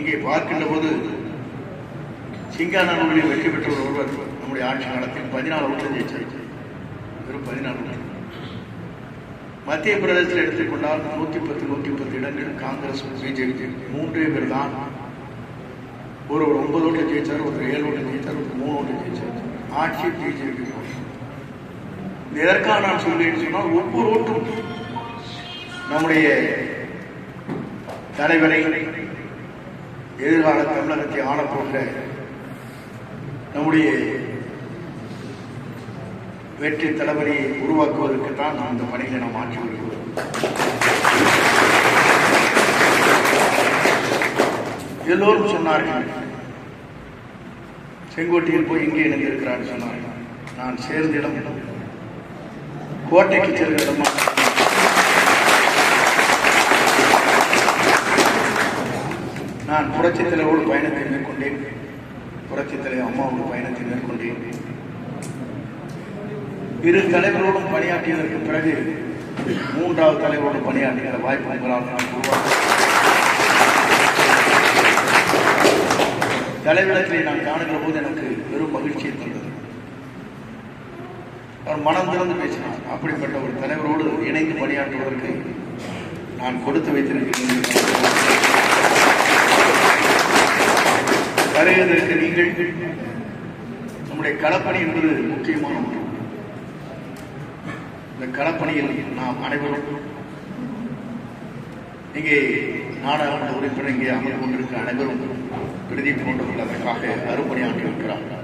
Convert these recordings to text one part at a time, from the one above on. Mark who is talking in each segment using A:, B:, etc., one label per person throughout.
A: இங்கே பார்க்கின்ற போது சிங்கானூரில் வெற்றி பெற்ற ஒருவர் நம்முடைய ஆட்சி காலத்தில் 14 ஓட்டு ஜெயிச்சார். வெறும் 14 ஓட்டு. மத்திய பிரதேசத்தில் எடுத்துக்கொண்டால் 110 இடங்கள் காங்கிரஸ் பிஜேபி 3 பேர் தான். ஒரு 9 ஓட்டு ஜெயிச்சார், ஒரு 7 ஓட்டு ஜெயிச்சார், ஒரு 3 ஓட்டு ஜெயிச்சார். ஆட்சி பிஜேபி. எதற்காக நான் சொல்றேன்னு சொன்னால், ஒவ்வொரு ஓட்டும் நம்முடைய தலைவரை எதிர்கால தமிழகத்தை ஆளப்போகிற நம்முடைய வெற்றி தளபதியை உருவாக்குவதற்குத்தான் நாம் இந்த பணிகளை நாம் ஆற்றி வருகிறோம். எல்லோரும் சொன்னார்கள், செங்கோட்டையில் போய் இங்கே இணைந்திருக்கிறார் சொன்னார்கள். நான் சேர்ந்த இடம் கோட்டைக்கு செல்கிற இடமா. நான் புரட்சித் தலைவரோடு பயணத்தை மேற்கொண்டேன். புரட்சித் தலைவர் அம்மாவோடு பயணத்தை மேற்கொண்டேன். இரு தலைவரோடும் பணியாற்றியதற்கு பிறகு 3வது தலைவரோடு பணியாற்றுகிற வாய்ப்பு உங்களால் நான் உருவாக்க தலைவரிடத்திலே நான் காணுகிற போது எனக்கு பெரும் மகிழ்ச்சியை தந்தது. அவர் மனம் திறந்து பேசினார். அப்படிப்பட்ட ஒரு தலைவரோடு இணைந்து பணியாற்றுவதற்கு நான் கொடுத்து வைத்திருக்கிறேன். வருவதற்கு நீங்கள் நம்முடைய களப்பணி என்பது முக்கியமான ஒன்று. இந்த களப்பணியில் நாம் அனைவரும் இங்கே நாடாளுமன்ற உறுப்பினர் இங்கே அமர்ந்து கொண்டிருக்கிற அனைவரும் பிரதீப் போன்றவர்கள் அதற்காக அருப்பணியாற்றியிருக்கிறார்கள்.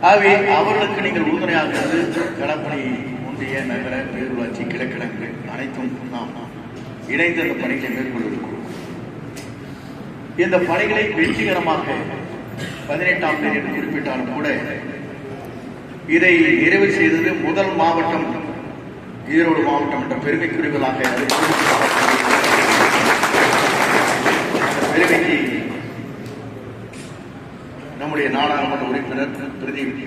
A: ஆகவே அவர்களுக்கு நீங்கள் உறுதுணையாக இருந்து களப்பணி ஒன்றிய நகர பேரூராட்சி கிழக்கிழங்கு அனைத்தும் நாம் இணைந்து அந்த பணிகளை மேற்கொண்டிருக்கிறோம். இந்த பணிகளை வெற்றிகரமாக 18ஆம் தேதி என்று குறிப்பிட்டாலும் கூட இதை நிறைவு செய்தது முதல் மாவட்டம் ஈரோடு மாவட்டம் என்ற பெருமைக்குரியவர்களாக பெருமைக்கு நம்முடைய நாடாளுமன்ற உறுப்பினர் பிரதீப்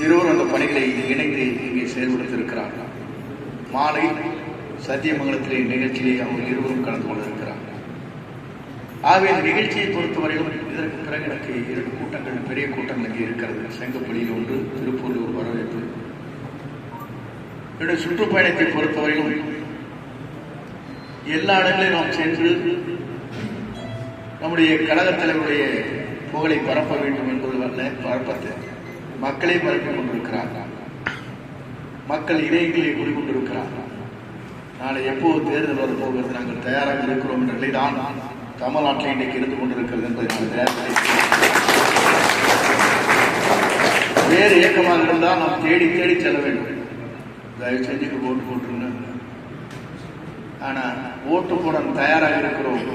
A: இருவரும் அந்த பணிகளை இணைந்து இங்கே செயல்படுத்தியிருக்கிறார்கள். மாலை சத்தியமங்கலத்திலே நிகழ்ச்சியை அவங்க இருவரும் கலந்து கொண்டிருக்கிறார்கள். ஆகவே இந்த நிகழ்ச்சியை பொறுத்தவரையிலும் இதற்கு பிறகு எனக்கு 2 கூட்டங்கள், பெரிய கூட்டங்கள் இங்கே இருக்கிறது. செங்கப்பள்ளியில் ஒன்று, திருப்பூரில் ஒரு வரவேற்பு. என்னுடைய சுற்றுப்பயணத்தை பொறுத்தவரையிலும் எல்லா இடங்களிலும் நாம் சென்று நம்முடைய கழகத் தலைவருடைய புகழை பரப்ப வேண்டும் என்பது பரப்பத்தை மக்களே பரப்பிக் கொண்டிருக்கிறார்கள். மக்கள் இணையங்களே கூறிக்கொண்டிருக்கிறார்கள். நாளை எப்போது தேர்தல் வரப்போகிறது, நாங்கள் தயாராக இருக்கிறோம் என்ற நிலைதான் தமிழ்நாட்டில் இன்றைக்கு இருந்து கொண்டிருக்கிறது என்பதை வேறு இயக்கமாக இருந்தால் நாம் தேடி தேடி செல்ல வேண்டும். தயவு செஞ்சு ஓட்டு போட்டுருங்க. ஆனா ஓட்டு போட தயாராக இருக்கிறோம்,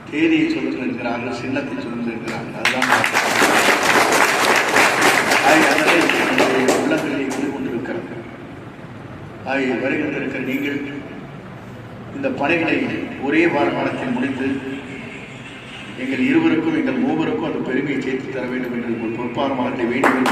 A: தேதியை சொல்லுங்க இருக்கிறார்கள், சின்னத்தை சொல்லுங்க இருக்கிறார்கள். அதுதான் உள்ளங்களில் இருந்து கொண்டிருக்கிறது. ஆகிய வருகின்ற நீங்கள் இந்த பணிகளை ஒரே வார காலத்தில் முடித்து எங்கள் இருவருக்கும் எங்கள் மூவருக்கும் அந்த பெருமையை சேர்த்து தர வேண்டும் என்று ஒரு பொறுப்பாளர்களை வேண்டும்.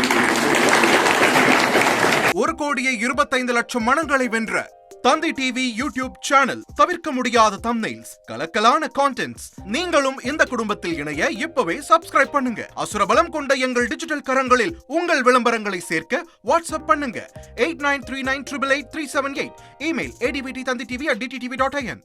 B: 1,25,00,000 மனங்களை வென்ற தந்தி டிவி யூடியூப் சேனல். தவிர்க்க முடியாத தம்ப்நெயில்ஸ், கலக்கலான கான்டென்ட்ஸ். நீங்களும் இந்த குடும்பத்தில் இணைய இப்பவே சப்ஸ்கிரைப் பண்ணுங்க. அசுரபலம் கொண்ட எங்கள் டிஜிட்டல் கரங்களில் உங்கள் விளம்பரங்களை சேர்க்க வாட்ஸ்அப் பண்ணுங்க. 8939888378. Email advttanditv@dttv.in.